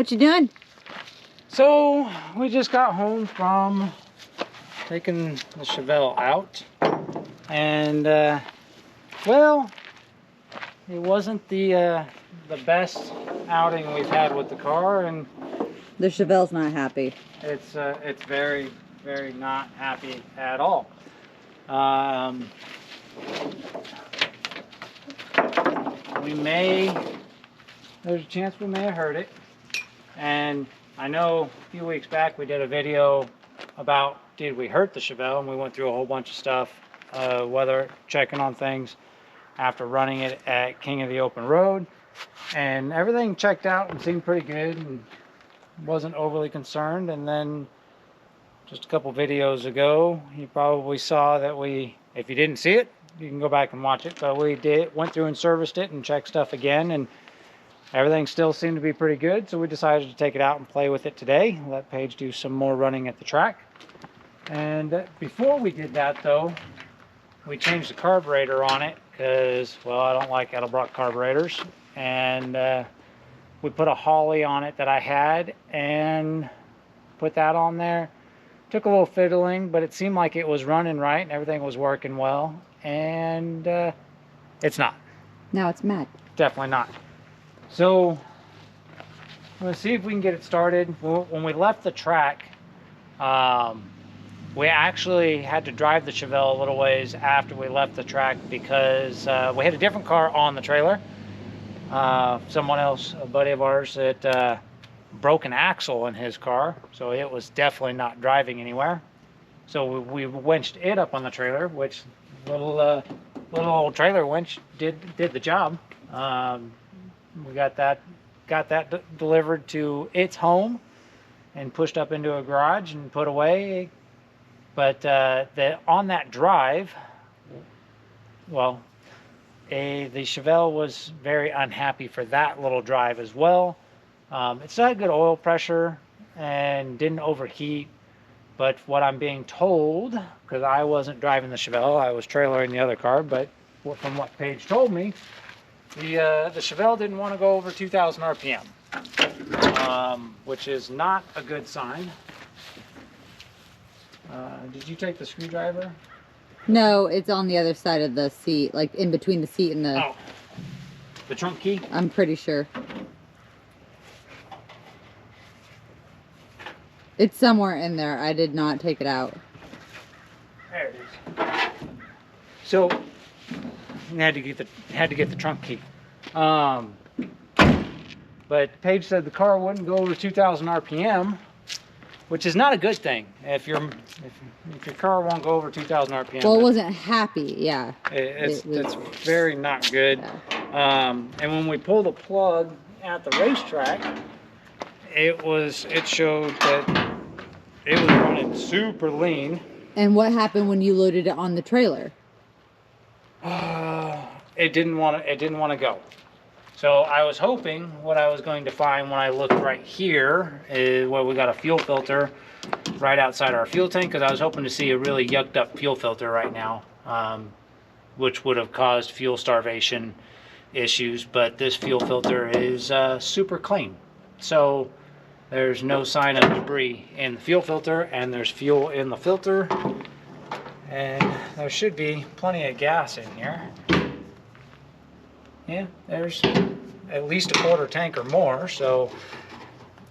What you doing? So we just got home from taking the Chevelle out, and well, it wasn't the best outing we've had with the car, and The Chevelle's not happy. it's very, very not happy at all. There's a chance we may have hurt it. And I know a few weeks back we did a video about did we hurt the Chevelle, and we went through a whole bunch of stuff, weather checking on things after running it at King of the Open Road, and everything checked out and seemed pretty good and wasn't overly concerned. And then just a couple videos ago, you probably saw that if you didn't see it, you can go back and watch it, but we went through and serviced it and checked stuff again, and everything still seemed to be pretty good, so we decided to take it out and play with it today. Let Paige do some more running at the track. And before we did that, though, we changed the carburetor on it because, well, I don't like Edelbrock carburetors. And we put a Holly on it that I had and put that on there. Took a little fiddling, but it seemed like it was running right and everything was working well. And it's not. Now it's mad. Definitely not. So let's see if we can get it started. When we left the track, we actually had to drive the Chevelle a little ways after we left the track because we had a different car on the trailer. Someone else, a buddy of ours, that broke an axle in his car, so it was definitely not driving anywhere. So we winched it up on the trailer, which little old trailer winch did the job. We got that delivered to its home and pushed up into a garage and put away. But on that drive, well, the Chevelle was very unhappy for that little drive as well. It still had good oil pressure and didn't overheat. But what I'm being told, because I wasn't driving the Chevelle, I was trailering the other car, but from what Paige told me, the Chevelle didn't want to go over 2,000 RPM, which is not a good sign. Did you take the screwdriver? No, it's on the other side of the seat, like in between the seat and the... Oh, the trunk key? I'm pretty sure. It's somewhere in there. I did not take it out. There it is. So, you had to get the trunk key. But Paige said the car wouldn't go over 2,000 RPM, which is not a good thing. If your car won't go over 2,000 RPM. Well, it wasn't happy. Yeah. It's very not good. Yeah. And when we pulled the plug at the racetrack, it showed that it was running super lean. And what happened when you loaded it on the trailer? It didn't want to go. So I was hoping what I was going to find when I looked right here is where we got a fuel filter right outside our fuel tank, because I was hoping to see a really yucked up fuel filter right now, which would have caused fuel starvation issues. But this fuel filter is super clean. So there's no sign of debris in the fuel filter, and there's fuel in the filter, and there should be plenty of gas in here. Yeah, there's at least a quarter tank or more, so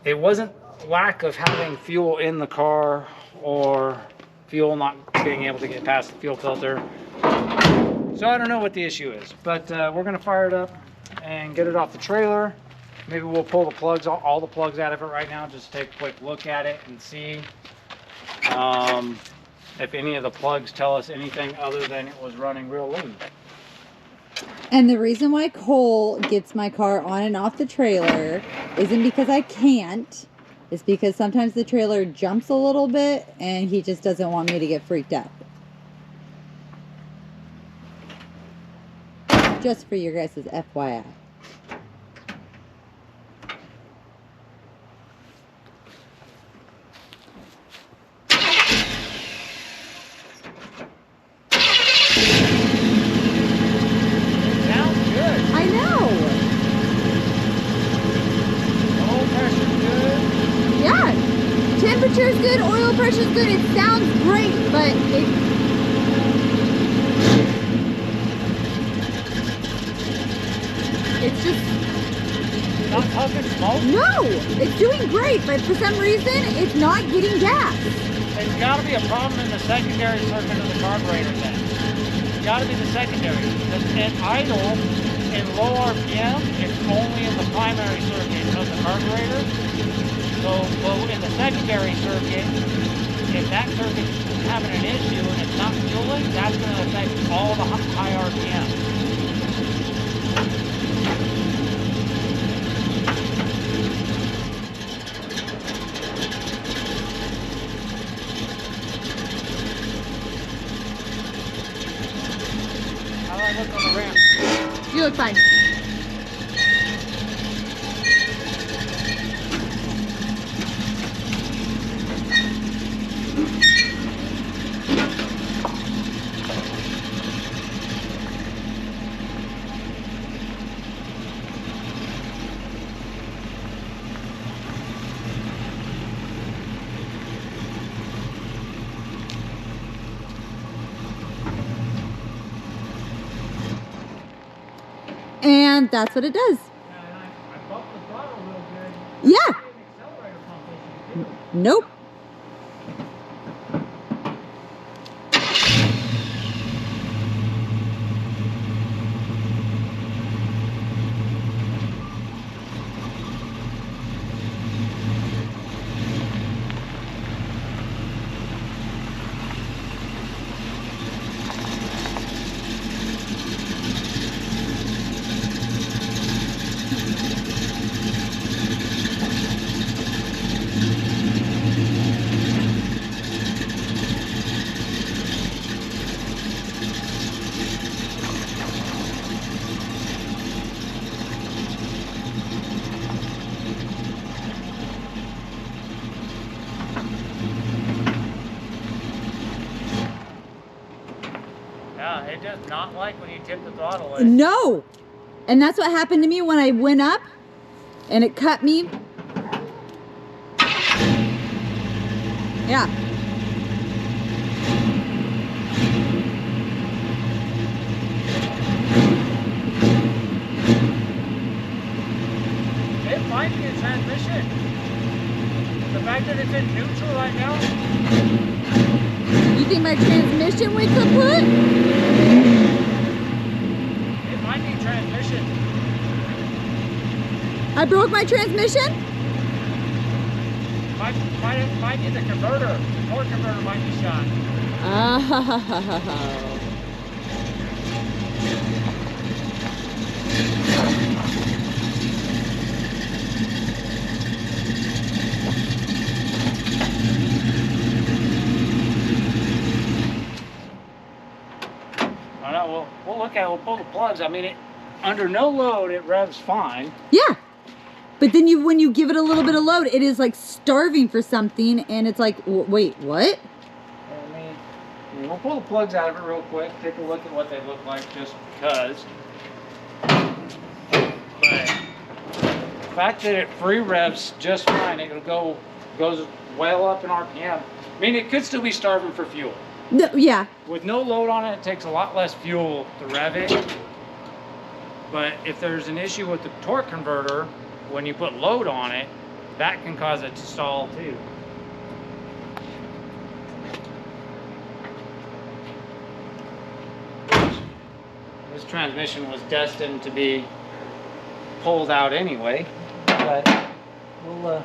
it wasn't lack of having fuel in the car or fuel not being able to get past the fuel filter. So I don't know what the issue is, but we're gonna fire it up and get it off the trailer. Maybe we'll pull the plugs, all the plugs out of it right now, just take a quick look at it and see if any of the plugs tell us anything other than it was running real lean. And the reason why Cole gets my car on and off the trailer isn't because I can't. It's because sometimes the trailer jumps a little bit and he just doesn't want me to get freaked out. Just for your guys' FYI. Sounds good. I know. The whole pressure's good. temperature is good, oil pressure is good, it sounds great, but it's just Not puffing smoke? no, it's doing great, but for some reason it's not getting gas. There's got to be a problem in the secondary circuit of the carburetor then. It's got to be the secondary. At idle, in low RPM, it's only in the primary circuit of the carburetor. So in the secondary circuit, if that circuit's having an issue and it's not fueling, that's going to affect all the high RPM. How do I look on the ramp? You look fine. And that's what it does. Yeah, and I bumped the throttle real good. Yeah. An accelerator pump issue too. Nope. Yeah, it does not like when you tip the throttle. No. And that's what happened to me when I went up and it cut me. Yeah. It might be a transmission. The fact that it's in neutral right now. You think my transmission went kaput? It might be transmission. I broke my transmission? Might be the converter. The torque converter might be shot. Oh. I know. We'll look at it. We'll pull the plugs. I mean, under no load, it revs fine. Yeah. But then when you give it a little bit of load, it is like starving for something, and it's like, wait, what? I mean, we'll pull the plugs out of it real quick. Take a look at what they look like, just because. But the fact that it free revs just fine, it goes well up in RPM. I mean, it could still be starving for fuel. No, yeah. With no load on it, it takes a lot less fuel to rev it. But if there's an issue with the torque converter, when you put load on it, that can cause it to stall too. This transmission was destined to be pulled out anyway, but we'll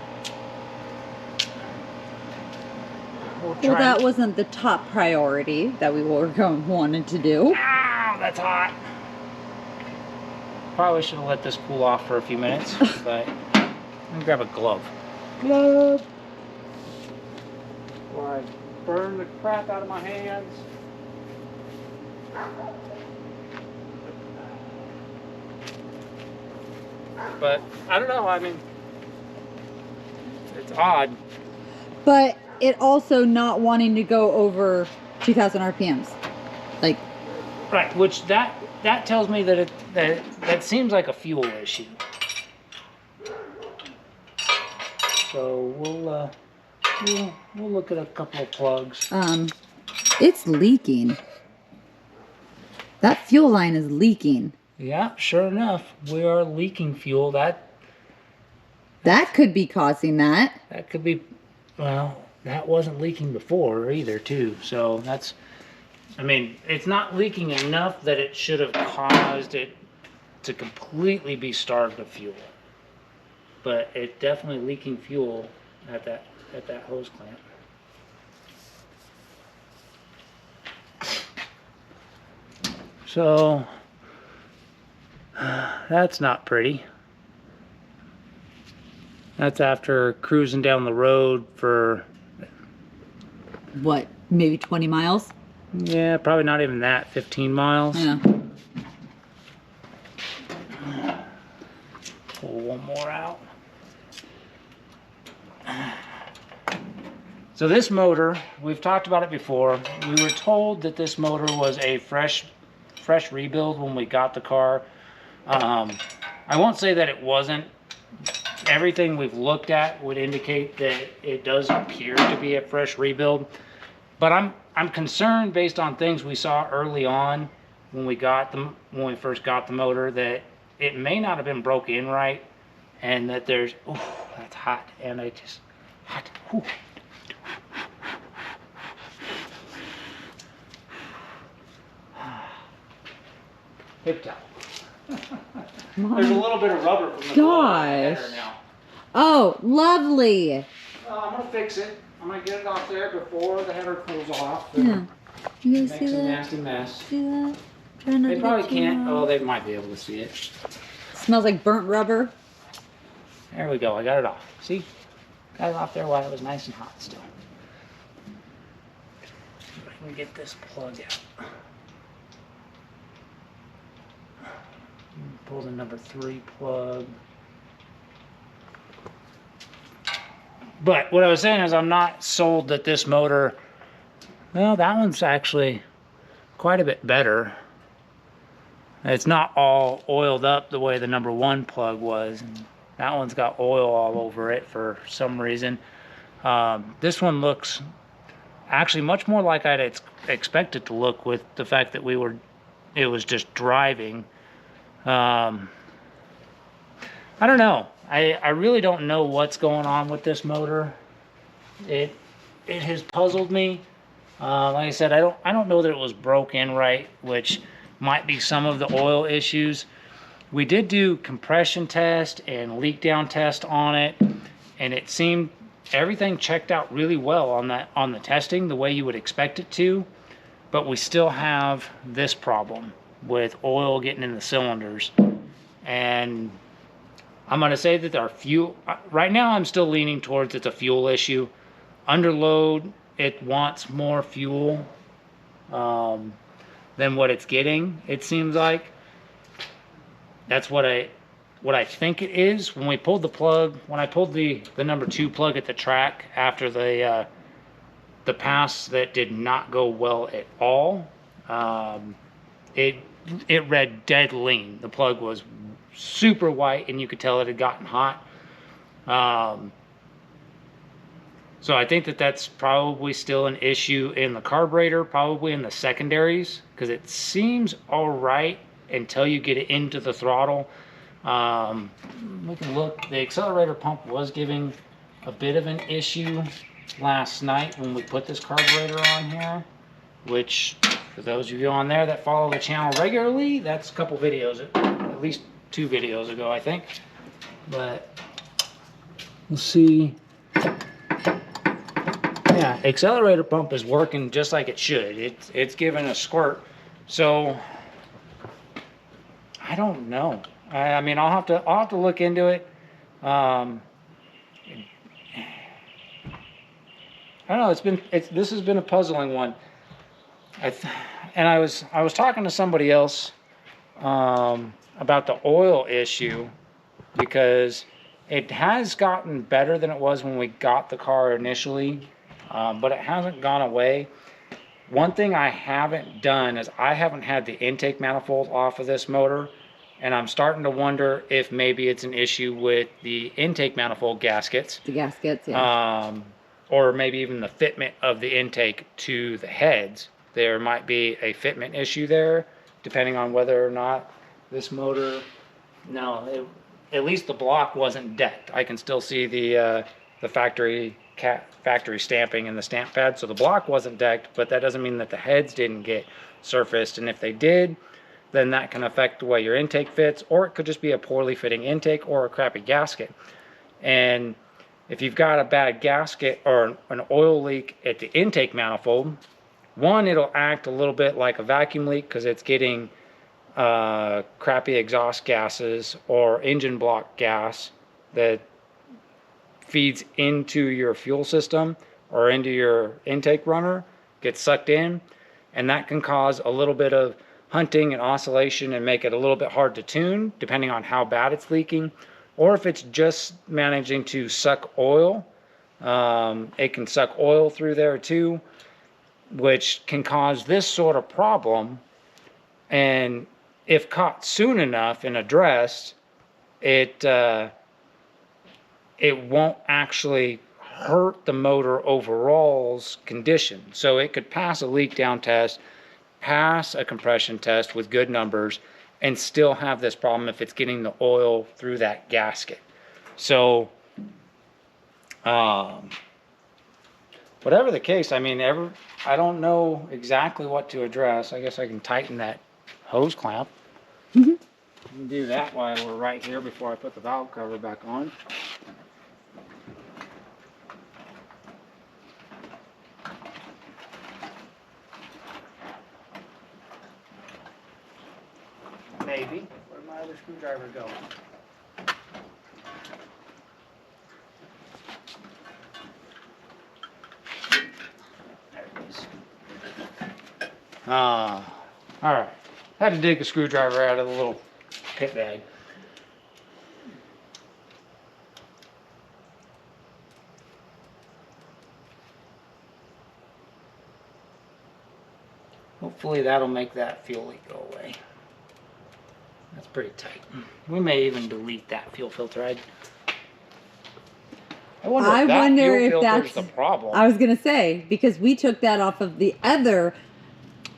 Well, that wasn't the top priority that we were wanted to do. Ow, that's hot. Probably should have let this cool off for a few minutes, but let me grab a glove. Glove! Before I burn the crap out of my hands. But I don't know, I mean, it's odd. But it also not wanting to go over 2,000 RPMs. Like, Right, which that tells me that that seems like a fuel issue. So we'll we'll look at a couple of plugs. It's leaking. That fuel line is leaking. Yeah, sure enough, we are leaking fuel. That could be causing that. That could be, well, that wasn't leaking before either, too. So that's, I mean, it's not leaking enough that it should have caused it to completely be starved of fuel. But it's definitely leaking fuel at that hose clamp. So that's not pretty. That's after cruising down the road for what, maybe 20 miles? Yeah, probably not even that, 15 miles. Yeah. Pull one more out. So this motor, we've talked about it before. We were told that this motor was a fresh rebuild when we got the car. I won't say that it wasn't. Everything we've looked at would indicate that it does appear to be a fresh rebuild. But I'm concerned based on things we saw early on when we first got the motor, that it may not have been broke in right, and that there's, oh, that's hot, and I just hot. Whew. Hip towel. There's a little bit of rubber from the gosh. now. Oh, lovely. I'm gonna fix it. I'm gonna get it off there before the header cools off. Yeah. You guys Makes see a that? nasty mess. See that? Try not They to probably get too can't. hot. Oh, they might be able to see it. Smells like burnt rubber. There we go. I got it off. See? Got it off there while it was nice and hot still. See if I can get this plug out. Pull the number 3 plug. But what I was saying is I'm not sold that this motor, well, that one's actually quite a bit better. It's not all oiled up the way the number 1 plug was. That one's got oil all over it for some reason. This one looks actually much more like I'd expect it to look, with the fact that it was just driving. I don't know. I really don't know what's going on with this motor. It has puzzled me. Like I said, I don't know that it was broke in right, which might be some of the oil issues. We did do compression test and leak down test on it, and it seemed everything checked out really well on the testing, the way you would expect it to. But we still have this problem with oil getting in the cylinders. And I'm going to say that our fuel, right now I'm still leaning towards it's a fuel issue. Under load, it wants more fuel than what it's getting, it seems like. That's what I think it is. When we pulled the plug, when I pulled the number 2 plug at the track after the pass that did not go well at all, it read dead lean. The plug was super white, and you could tell it had gotten hot. So I think that that's probably still an issue in the carburetor, probably in the secondaries, because it seems all right until you get it into the throttle. We can look. The accelerator pump was giving a bit of an issue last night when we put this carburetor on here, which, for those of you on there that follow the channel regularly, that's a couple videos, at least 2 videos ago, I think. But we'll see. Yeah, accelerator pump is working just like it should. It's giving a squirt. So I don't know. I mean, I'll have to look into it. I don't know. This has been a puzzling one. And I was talking to somebody else about the oil issue, because it has gotten better than it was when we got the car initially, but it hasn't gone away. One thing I haven't done is I haven't had the intake manifold off of this motor, and I'm starting to wonder if maybe it's an issue with the intake manifold gaskets. The gaskets, yeah. or maybe even the fitment of the intake to the heads. There might be a fitment issue there, depending on whether or not this motor, at least the block wasn't decked. I can still see the factory stamping in the stamp pad, so the block wasn't decked, but that doesn't mean that the heads didn't get surfaced, and if they did, then that can affect the way your intake fits, or it could just be a poorly fitting intake or a crappy gasket. And if you've got a bad gasket or an oil leak at the intake manifold, one, it'll act a little bit like a vacuum leak because it's getting crappy exhaust gases or engine block gas that feeds into your fuel system or into your intake runner, gets sucked in, and that can cause a little bit of hunting and oscillation and make it a little bit hard to tune depending on how bad it's leaking. Or if it's just managing to suck oil, it can suck oil through there too, which can cause this sort of problem. And if caught soon enough and addressed, it won't actually hurt the motor overall's condition. So it could pass a leak down test, pass a compression test with good numbers, and still have this problem if it's getting the oil through that gasket. So whatever the case, I mean, I don't know exactly what to address. I guess I can tighten that hose clamp. Mm-hmm. I can do that while we're right here before I put the valve cover back on. Maybe. Where'd my other screwdriver go? There it is. All right. Had to dig the screwdriver out of the little pit bag. Hopefully that'll make that fuel leak go away. That's pretty tight. We may even delete that fuel filter. I wonder if that's the problem. I was gonna say, because we took that off of the other.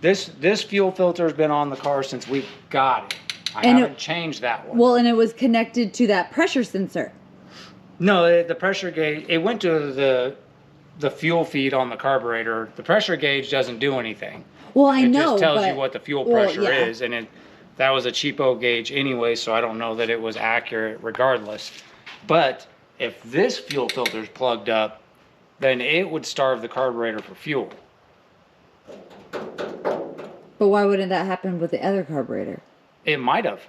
This fuel filter has been on the car since we got it. I haven't changed that one. Well, and it was connected to that pressure sensor. No, the pressure gauge, it went to the fuel feed on the carburetor. The pressure gauge doesn't do anything. Well, I know, it just tells you what the fuel pressure is, and that was a cheapo gauge anyway, so I don't know that it was accurate regardless. But if this fuel filter is plugged up, then it would starve the carburetor for fuel. But why wouldn't that happen with the other carburetor? It might have.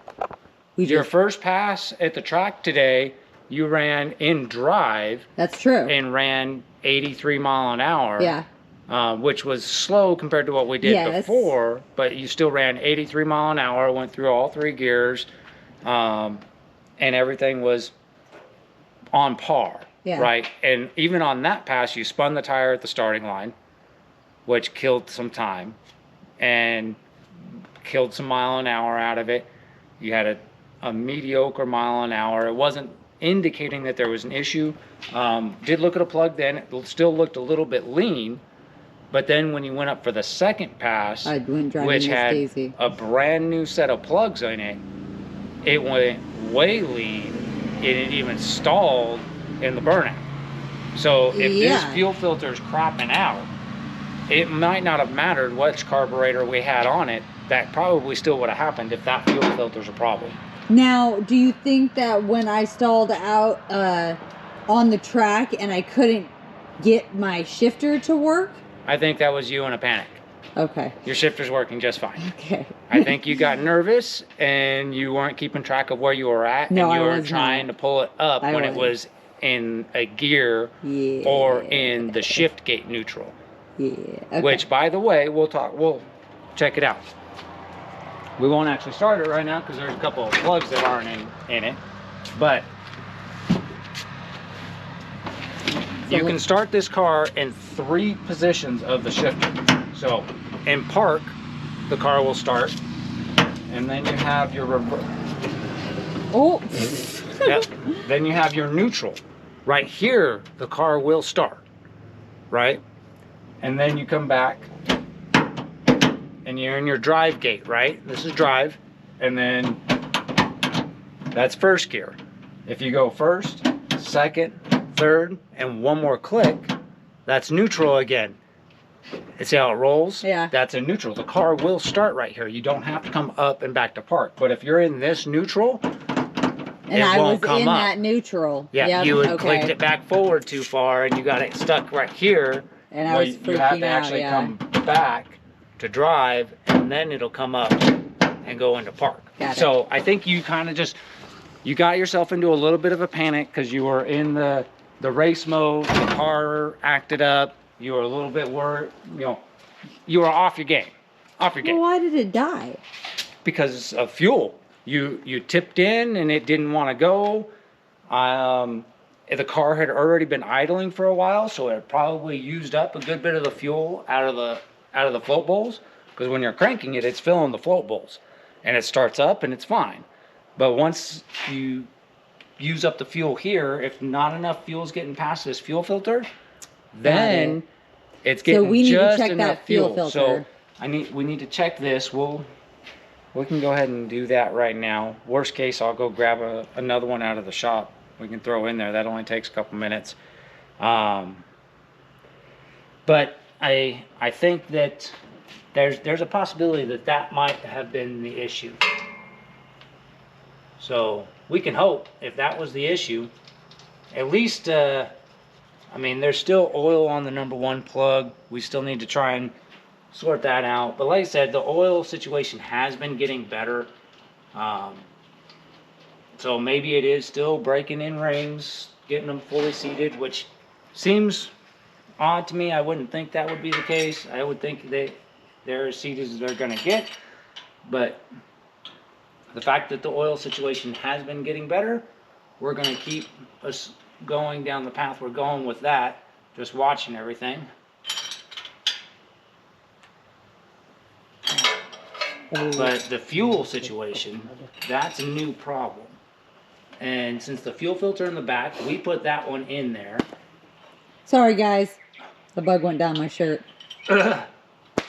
Your first pass at the track today, you ran in drive. That's true. And ran 83 mile an hour. Yeah. Which was slow compared to what we did before, but you still ran 83 mile an hour, went through all three gears, and everything was on par, right? And even on that pass, you spun the tire at the starting line, which killed some time and killed some mile an hour out of it. You had a mediocre mile an hour. It wasn't indicating that there was an issue. Did look at a plug then. It still looked a little bit lean. But then when you went up for the second pass, which had a brand new set of plugs in it, it went way lean, and it even stalled in the burnout. So if this fuel filter is crapping out, it might not have mattered which carburetor we had on it. That probably still would have happened if that fuel filter's a problem. Now, do you think that when I stalled out on the track and I couldn't get my shifter to work? I think that was you in a panic. Okay. Your shifter's working just fine. Okay. I think you got nervous and you weren't keeping track of where you were at. No, and you were trying to pull it up when it was in a gear or in the shift gate neutral. Yeah. Okay. Which, by the way, we'll check it out. We won't actually start it right now because there's a couple of plugs that aren't in it. But you can start this car in 3 positions of the shifter. So in park, the car will start, and then you have your reverse. Oh. Yep. Then you have your neutral. Right here, the car will start. right? And then you come back and you're in your drive gate, right? This is drive, and then that's first gear. If you go first, second, third, and one more click, that's neutral again. And see how it rolls? Yeah. That's in neutral. The car will start right here. You don't have to come up and back to park. But if you're in this neutral, And I was in that neutral. Yeah, yep, you had okay. clicked it back forward too far, and you got it stuck right here. And I was you have freaking to out, actually yeah. come back to drive, and then it'll come up and go into park. Got it. So I think you kind of just, you got yourself into a little bit of a panic because you were in the race mode. The car acted up. You were a little bit worried. You know, you were off your game. Off your game. Well, why did it die? Because of fuel. You tipped in and it didn't want to go. The car had already been idling for a while, so it probably used up a good bit of the fuel out of the float bowls. Because when you're cranking it, it's filling the float bowls, and it starts up and it's fine. But once you use up the fuel here, if not enough fuel is getting past this fuel filter, then it's getting so we need just to check enough that fuel fuel. filter. So we need to check this. We can go ahead and do that right now. Worst case, I'll go grab another one out of the shop. We can throw in there. That only takes a couple minutes. But I think that there's a possibility that might have been the issue. So we can hope if that was the issue, at least, I mean, there's still oil on the number one plug. We still need to try and sort that out. But like I said, the oil situation has been getting better. So maybe it is still breaking in rings, getting them fully seated, which seems odd to me. I wouldn't think that would be the case. I would think they're as seated as they're going to get. But the fact that the oil situation has been getting better, we're going to keep us going down the path we're going with that, just watching everything. But the fuel situation, that's a new problem. And since the fuel filter in the back, we put that one in there. Sorry, guys. The bug went down my shirt.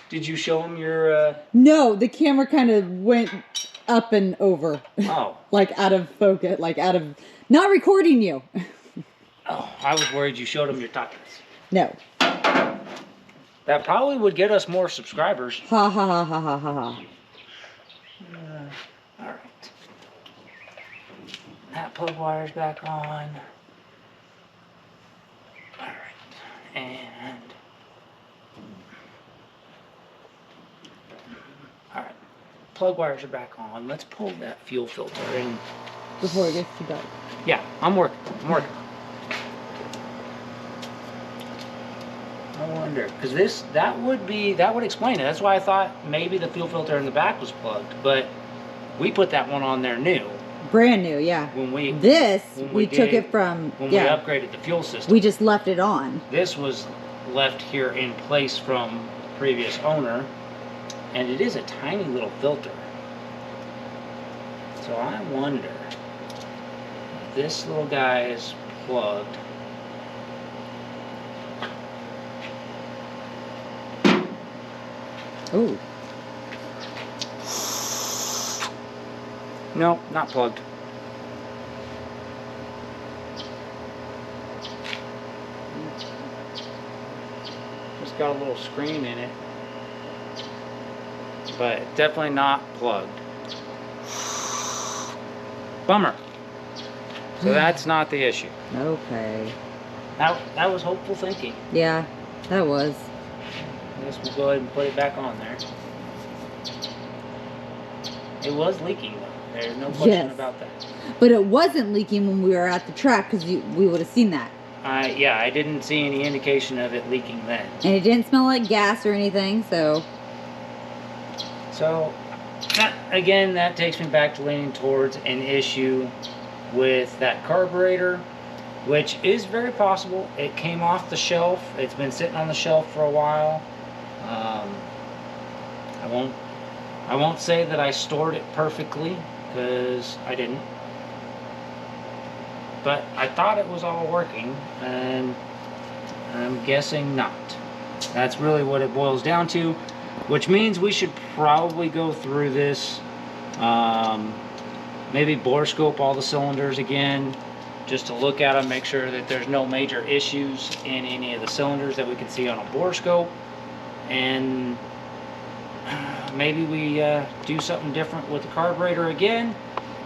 Did you show them your... No, the camera kind of went up and over. Oh. Like out of focus, like out of... Not recording you. Oh, I was worried you showed them your tacos. No. That probably would get us more subscribers. Ha ha ha ha ha ha ha. All right. That plug wire's back on. All right. And... All right. Plug wires are back on. Let's pull that fuel filter in. Before it gets too dark. Yeah, I'm working. I wonder, because that would explain it. That's why I thought maybe the fuel filter in the back was plugged, but we put that one on there new. Brand new, yeah. When we took it from, when we upgraded the fuel system. We just left it on. This was left here in place from the previous owner, and it is a tiny little filter. So I wonder if this little guy is plugged. Ooh. No, not plugged. It's got a little screen in it, but definitely not plugged. Bummer. So that's not the issue. Okay. That was hopeful thinking. Yeah, that was. I guess we'll go ahead and put it back on there. It was leaking though. There's no question about that. But it wasn't leaking when we were at the track because we would have seen that. Yeah, I didn't see any indication of it leaking then. And it didn't smell like gas or anything, so. So, again, that takes me back to leaning towards an issue with that carburetor, which is very possible. It came off the shelf. It's been sitting on the shelf for a while. I won't say that I stored it perfectly, because I didn't. But I thought it was all working, and I'm guessing not. That's really what it boils down to, which means we should probably go through this, maybe bore scope all the cylinders again, just to look at them, make sure that there's no major issues in any of the cylinders that we can see on a bore scope. And maybe we do something different with the carburetor again.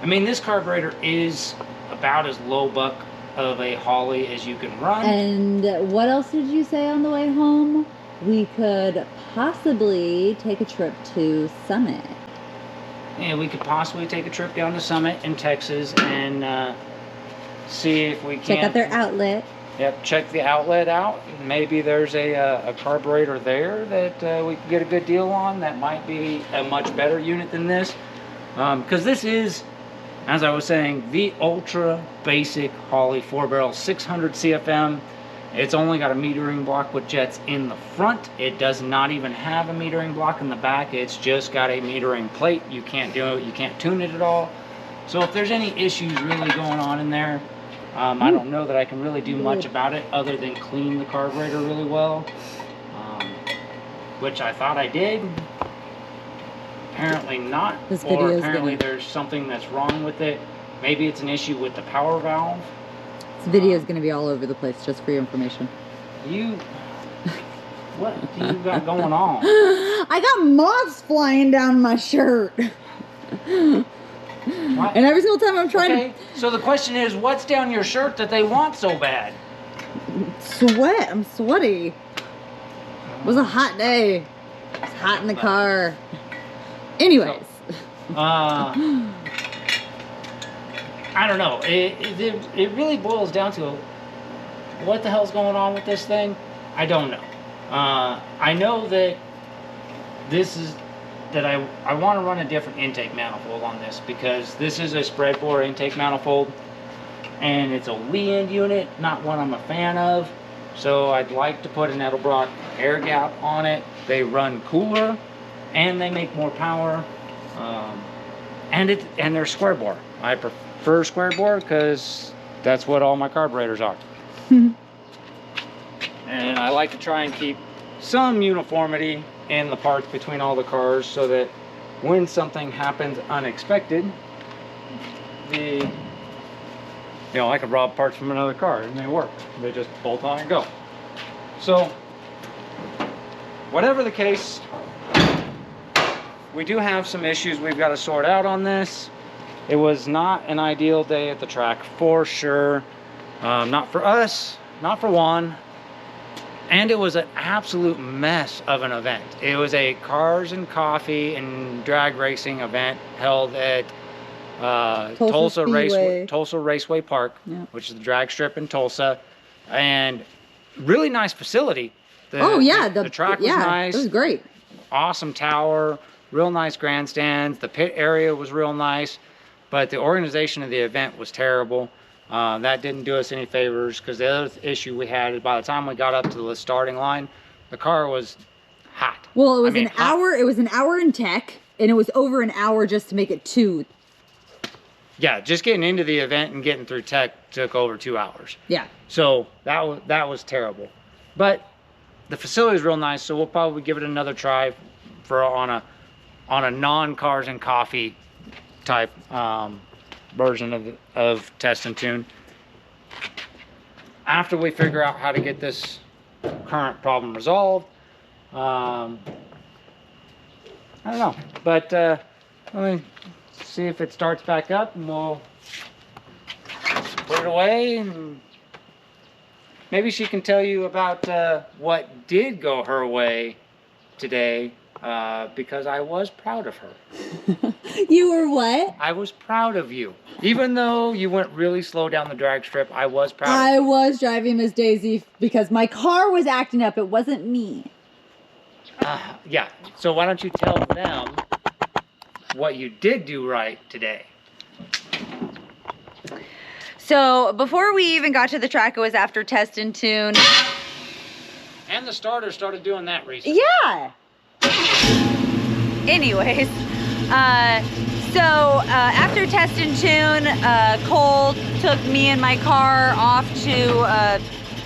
I mean, this carburetor is about as low buck of a Holly as you can run. And what else did you say on the way home? We could possibly take a trip to Summit. And we could possibly take a trip down to Summit in Texas and see if we can Check out their outlet. Yep, check the outlet out. Maybe there's a carburetor there that we can get a good deal on. That might be a much better unit than this. Because this is, as I was saying, the ultra basic Holley 4-barrel 600 CFM. It's only got a metering block with jets in the front. It does not even have a metering block in the back. It's just got a metering plate. You can't do it. You can't tune it at all. So if there's any issues really going on in there, I don't know that I can really do much about it other than clean the carburetor really well, which I thought I did. Apparently not, or apparently there's something that's wrong with it. Maybe it's an issue with the power valve. This video is going to be all over the place, just for your information. What do you got going on? I got moths flying down my shirt. What? And every single time I'm trying to... So the question is, what's down your shirt that they want so bad? Sweat. I'm sweaty. It was a hot day. It's hot in the car. Anyways. I don't know. It really boils down to what the hell's going on with this thing. I don't know. I know that this is... that I want to run a different intake manifold on this, because this is a spread bore intake manifold and it's a Lee end unit, not one I'm a fan of. So I'd like to put an Edelbrock air gap on it. They run cooler and they make more power, and they're square bore. I prefer square bore because that's what all my carburetors are. And I like to try and keep some uniformity in the parts between all the cars, so that when something happens unexpected, I could rob parts from another car and they work. They just bolt on and go. So whatever the case, we do have some issues we've got to sort out on this. It was not an ideal day at the track for sure. Not for us, not for Juan. And it was an absolute mess of an event. It was a cars and coffee and drag racing event held at Tulsa Raceway Park, which is the drag strip in Tulsa, and really nice facility. The track was nice. It was great. Awesome tower, real nice grandstands. The pit area was real nice, but the organization of the event was terrible. That didn't do us any favors, because the other issue we had is by the time we got up to the starting line, the car was hot. Well, it was an hour. It was an hour in tech, and it was over an hour just to make it 2. Yeah, just getting into the event and getting through tech took over 2 hours. Yeah. So that was terrible. But the facility is real nice, so we'll probably give it another try on a non-cars and coffee type version of test and tune. After we figure out how to get this current problem resolved, I don't know, but let me see if it starts back up, and we'll put it away, and maybe she can tell you about what did go her way today, because I was proud of her. You were what? I was proud of you. Even though you went really slow down the drag strip, I was proud of you. I was driving Miss Daisy because my car was acting up. It wasn't me. Yeah. So why don't you tell them what you did do right today? So before we even got to the track, it was after test and tune. And the starter started doing that recently. Yeah. Anyways, after test and tune, Cole took me and my car off to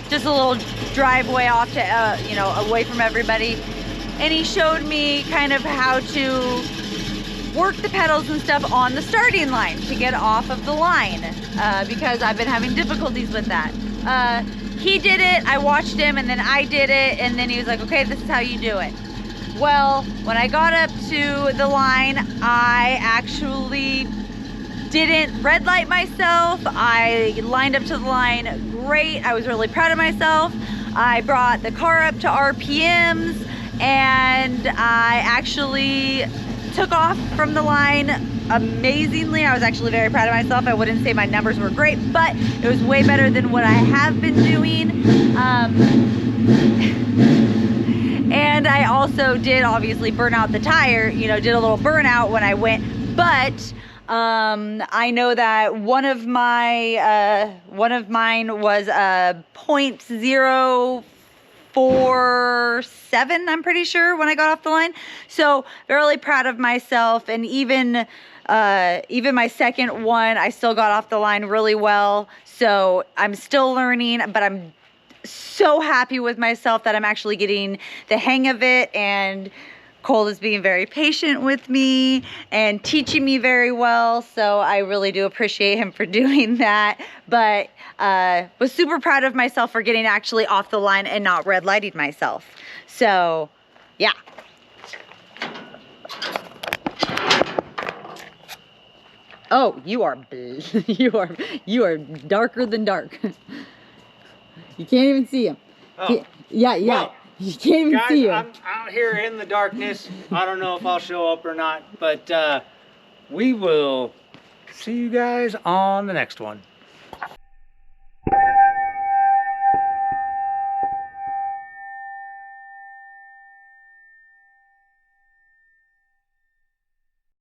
just a little driveway off to, you know, away from everybody. And he showed me kind of how to work the pedals and stuff on the starting line to get off of the line, because I've been having difficulties with that. He did it, I watched him, and then I did it, and then he was like, okay, this is how you do it. Well, when I got up to the line, I actually didn't red light myself. I lined up to the line great. I was really proud of myself. I brought the car up to RPMs, and I actually took off from the line amazingly. I was actually very proud of myself. I wouldn't say my numbers were great, but it was way better than what I have been doing. And I also did obviously burn out the tire, you know, did a little burnout when I went, but I know that one of mine was a 0.047, I'm pretty sure, when I got off the line. So really proud of myself. And even my second one, I still got off the line really well. So I'm still learning, but I'm so happy with myself that I'm actually getting the hang of it. And Cole is being very patient with me and teaching me very well. So I really do appreciate him for doing that. But was super proud of myself for getting actually off the line and not red lighting myself. So yeah. Oh, you are darker than dark. You can't even see him. Oh. Yeah. Well, you can't even see him. I'm out here in the darkness. I don't know if I'll show up or not, but we will see you guys on the next one.